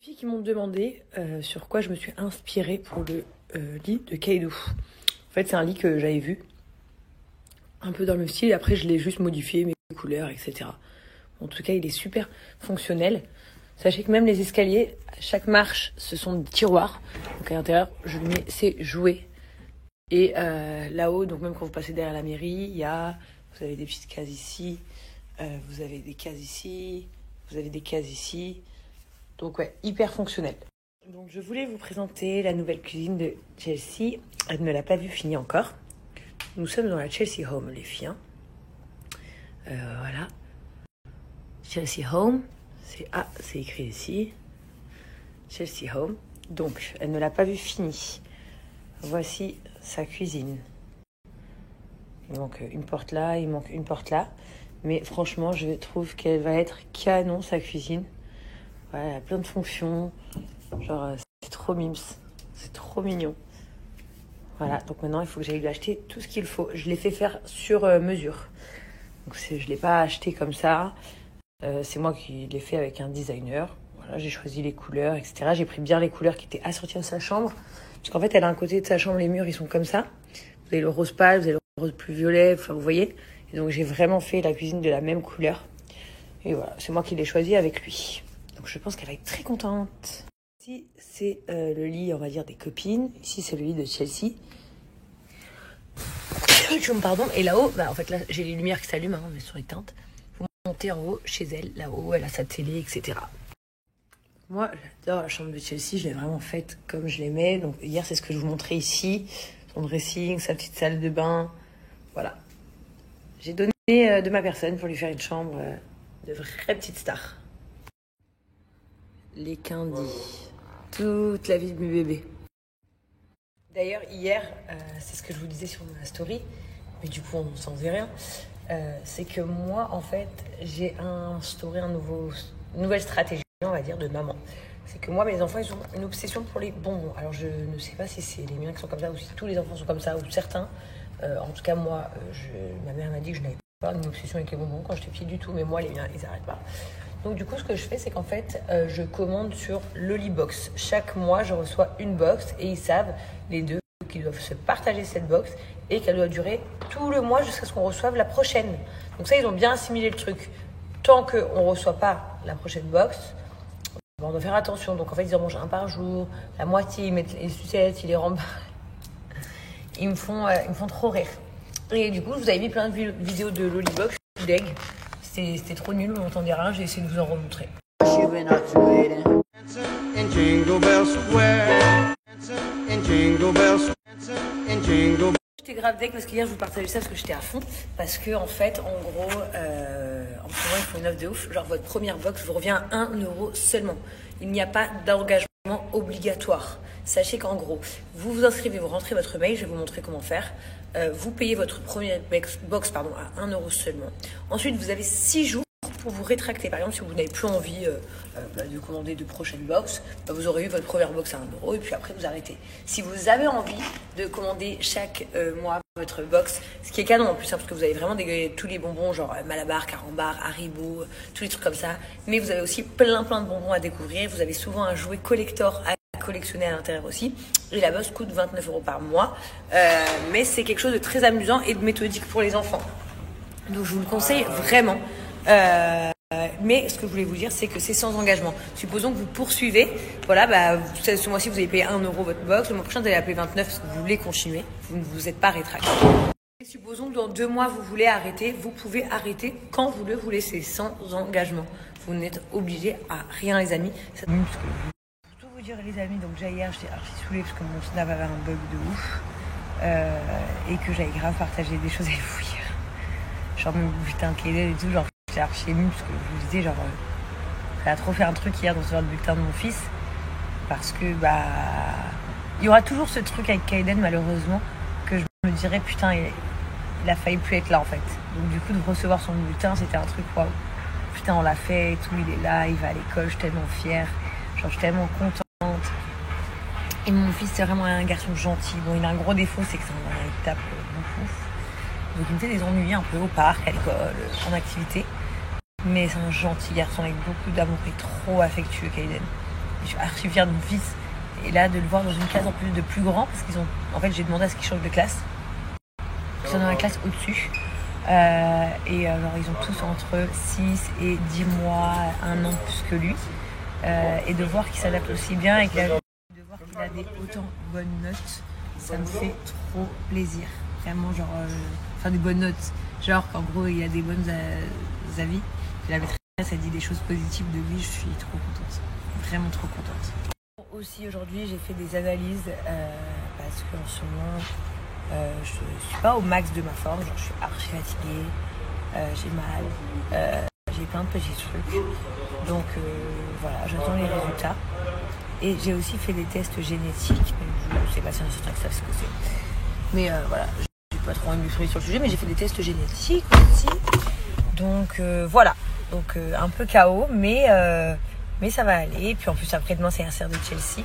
Filles qui m'ont demandé sur quoi je me suis inspirée pour le lit de Kaidou. En fait, c'est un lit que j'avais vu, un peu dans le même style, et après je l'ai juste modifié, mes couleurs, etc. En tout cas, il est super fonctionnel. Sachez que même les escaliers, à chaque marche, ce sont des tiroirs. Donc à l'intérieur, je mets ses jouets. Et là-haut, donc même quand vous passez derrière la mairie, vous avez des petites cases ici, vous avez des cases ici, vous avez des cases ici. Donc ouais, hyper fonctionnel. Donc je voulais vous présenter la nouvelle cuisine de Chelsea. Elle ne l'a pas vue finie encore. Nous sommes dans la Chelsea Home, les filles. Voilà. Chelsea Home. C'est écrit ici. Chelsea Home. Donc, elle ne l'a pas vue finie. Voici sa cuisine. Il manque une porte là, il manque une porte là. Mais franchement, je trouve qu'elle va être canon, sa cuisine. Ouais, elle a plein de fonctions. Genre, c'est trop mimes. C'est trop mignon. Voilà, donc maintenant, il faut que j'aille lui acheter tout ce qu'il faut. Je l'ai fait faire sur mesure. Donc, je ne l'ai pas acheté comme ça. C'est moi qui l'ai fait avec un designer. Voilà, j'ai choisi les couleurs, etc. J'ai pris bien les couleurs qui étaient assorties à sa chambre. Parce qu'en fait, elle a un côté de sa chambre, les murs, ils sont comme ça. Vous avez le rose pâle, vous avez le rose plus violet, enfin, vous voyez. Et donc, j'ai vraiment fait la cuisine de la même couleur. Et voilà, c'est moi qui l'ai choisi avec lui. Donc je pense qu'elle va être très contente. Ici, c'est le lit, on va dire, des copines. Ici, c'est le lit de Chelsea. Pardon. Et là-haut, en fait, là, j'ai les lumières qui s'allument, hein, elles sont éteintes. Vous montez en haut, chez elle, là-haut, elle a sa télé, etc. Moi, j'adore la chambre de Chelsea, je l'ai vraiment faite comme je l'aimais. Donc hier, c'est ce que je vous montrais ici. Son dressing, sa petite salle de bain. Voilà. J'ai donné de ma personne pour lui faire une chambre de vraie petite star. Les Candy. Toute la vie de mes bébés. D'ailleurs, hier, c'est ce que je vous disais sur ma story, mais du coup, on s'en faisait rien. C'est que moi, en fait, j'ai instauré une nouvelle stratégie, on va dire, de maman. C'est que moi, mes enfants, ils ont une obsession pour les bonbons. Alors, je ne sais pas si c'est les miens qui sont comme ça, ou si tous les enfants sont comme ça, ou certains. En tout cas, moi, ma mère m'a dit que je n'avais pas une obsession avec les bonbons quand j'étais petite du tout, mais moi, les miens, ils n'arrêtent pas. Donc du coup, ce que je fais, c'est qu'en fait, je commande sur Lollybox. Chaque mois, je reçois une box et ils savent, les deux, qu'ils doivent se partager cette box et qu'elle doit durer tout le mois jusqu'à ce qu'on reçoive la prochaine. Donc ça, ils ont bien assimilé le truc. Tant qu'on ne reçoit pas la prochaine box, on doit faire attention. Donc en fait, ils en mangent un par jour, la moitié, ils mettent les sucettes, ils les remballent. Ils me font trop rire. Et du coup, je vous avais mis plein de vidéos de Lollybox, je suis deg. C'était trop nul, on n'entendait rien, j'ai essayé de vous en remontrer. J'étais grave deck parce qu'hier je vous partageais ça parce que j'étais à fond. Parce que en fait, en gros, en ce moment ils font une offre de ouf. Genre votre première box vous revient à 1 € seulement. Il n'y a pas d'engagement obligatoire. Sachez qu'en gros, vous vous inscrivez, vous rentrez votre mail, je vais vous montrer comment faire. Vous payez votre première box à 1 € seulement. Ensuite, vous avez 6 jours pour vous rétracter. Par exemple, si vous n'avez plus envie de commander de prochaines box, vous aurez eu votre première box à 1 € et puis après vous arrêtez. Si vous avez envie de commander chaque mois votre box, ce qui est canon en plus, hein, parce que vous avez vraiment tous les bonbons, genre Malabar, Carambar, Haribo, tous les trucs comme ça. Mais vous avez aussi plein de bonbons à découvrir. Vous avez souvent un jouet collector à collectionner à l'intérieur aussi. Et la box coûte 29 € par mois. Mais c'est quelque chose de très amusant et de méthodique pour les enfants. Donc je vous le conseille vraiment. Mais ce que je voulais vous dire, c'est que c'est sans engagement. Supposons que vous poursuivez. Voilà, ce mois-ci, vous avez payé 1 € votre box. Le mois prochain, vous allez la payer 29 parce que vous voulez continuer. Vous ne vous êtes pas rétracté. Et supposons que dans 2 mois, vous voulez arrêter. Vous pouvez arrêter quand vous le voulez. C'est sans engagement. Vous n'êtes obligé à rien, les amis. Pour tout vous dire, les amis, donc hier, j'étais archi saoulée parce que mon Snap avait un bug de ouf. Et que j'avais grave partagé des choses avec vous hier. Genre, même bulletin Kaiden et tout, genre. J'ai archi émue parce que je vous disais, genre, ça a trop fait un truc hier dans ce genre de bulletin de mon fils. Parce que, il y aura toujours ce truc avec Kaiden, malheureusement, que je me dirais, putain, il a failli plus être là, en fait. Donc, du coup, de recevoir son bulletin, c'était un truc, waouh. Putain, on l'a fait et tout, il est là, il va à l'école, je suis tellement fière. Genre, je suis tellement contente. Et mon fils, c'est vraiment un garçon gentil. Bon, il a un gros défaut, c'est que il tape beaucoup. Donc, il me fait des ennuis un peu au parc, à l'école, en activité. Mais c'est un gentil garçon avec beaucoup d'amour et trop affectueux, Kaiden. je suis archi fière de mon fils. Et là, de le voir dans une classe en plus de plus grand, parce qu'ils ont... En fait, j'ai demandé à ce qu'ils changent de classe. Ils sont dans la classe au-dessus. Alors, ils ont tous entre 6 et 10 mois, 1 an plus que lui. Et de voir qu'il s'adapte aussi bien et de voir qu'il a des autant bonnes notes, ça me fait trop plaisir. Vraiment, genre... des bonnes notes. Genre qu'en gros, il a des bonnes avis. La maîtresse a dit des choses positives de lui, je suis trop contente. Vraiment trop contente. Aussi aujourd'hui j'ai fait des analyses parce qu'en ce moment je suis pas au max de ma forme, genre je suis archi fatiguée, j'ai mal, j'ai plein de petits trucs, donc voilà, j'attends les résultats. Et j'ai aussi fait des tests génétiques, je sais pas si on est certain que ça ce que c'est, mais voilà, j'ai pas trop envie de m'exprimer sur le sujet, mais j'ai fait des tests génétiques aussi, donc voilà, donc un peu KO, mais ça va aller. Et puis en plus après-demain c'est l'anniversaire de Chelsea.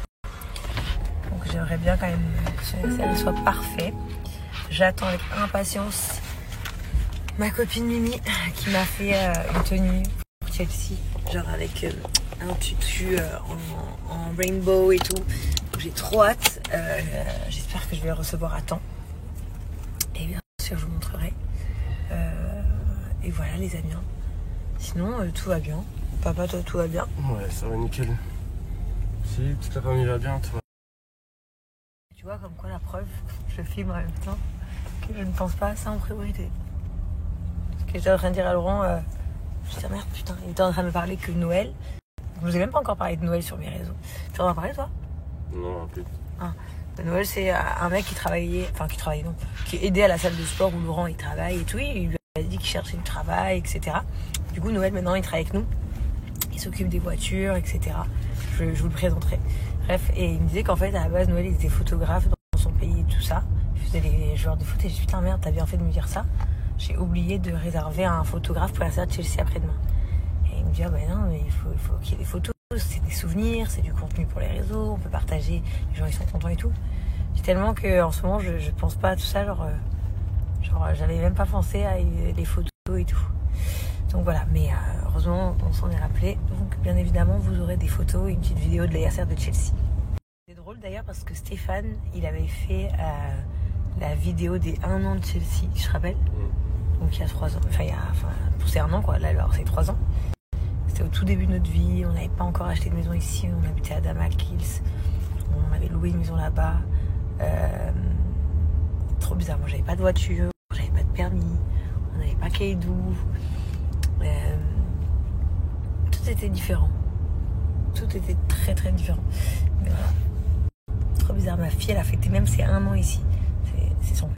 Donc j'aimerais bien quand même que son anniversaire soit parfait. J'attends avec impatience ma copine Mimi qui m'a fait une tenue pour Chelsea. Genre avec un tutu en rainbow et tout. Donc j'ai trop hâte. J'espère que je vais le recevoir à temps. Et bien sûr je vous montrerai. Et voilà les amis. Sinon tout va bien. Papa, toi, tout va bien? Ouais, ça va nickel. Si, toute la famille va bien, toi. Tu vois, comme quoi la preuve, je filme en même temps, que je ne pense pas à ça en priorité. Parce que j'étais en train de dire à Laurent, je dis merde, putain, il était en train de me parler que Noël. Je vous ai même pas encore parlé de Noël sur mes réseaux. Tu en as parlé, toi? Non, un peu. Noël, c'est un mec qui aidait à la salle de sport où Laurent il travaille et tout. Il lui a dit qu'il cherchait du travail, etc. Du coup, Noël, maintenant, il travaille avec nous. Il s'occupe des voitures, etc. Je vous le présenterai. Bref, et il me disait qu'en fait, à la base, Noël, il était photographe dans son pays et tout ça. Il faisait les joueurs de foot et je me suis dit, putain, merde, t'as bien fait de me dire ça. J'ai oublié de réserver un photographe pour l'anniversaire de Chelsea après-demain. Et il me dit, ah ben non, mais il faut qu'il y ait des photos, c'est des souvenirs, c'est du contenu pour les réseaux, on peut partager, les gens ils sont contents et tout. C'est tellement qu'en ce moment, je pense pas à tout ça, genre j'avais même pas pensé à les photos et tout. Donc voilà, mais heureusement on s'en est rappelé. Donc bien évidemment vous aurez des photos et une petite vidéo de l'anniversaire de Chelsea. C'est drôle d'ailleurs parce que Stéphane, il avait fait la vidéo des 1 an de Chelsea, tu te rappelles? Donc il y a 3 ans, c'est 1 an quoi, là alors c'est 3 ans. C'était au tout début de notre vie, on n'avait pas encore acheté de maison ici, on habitait à Damac Hills, on avait loué une maison là-bas. Trop bizarre, moi j'avais pas de voiture, j'avais pas de permis, on n'avait pas Kaidou. Tout était différent. Tout était très très différent. Mais voilà. Trop bizarre, ma fille elle a fêté même ses 1 an ici. C'est son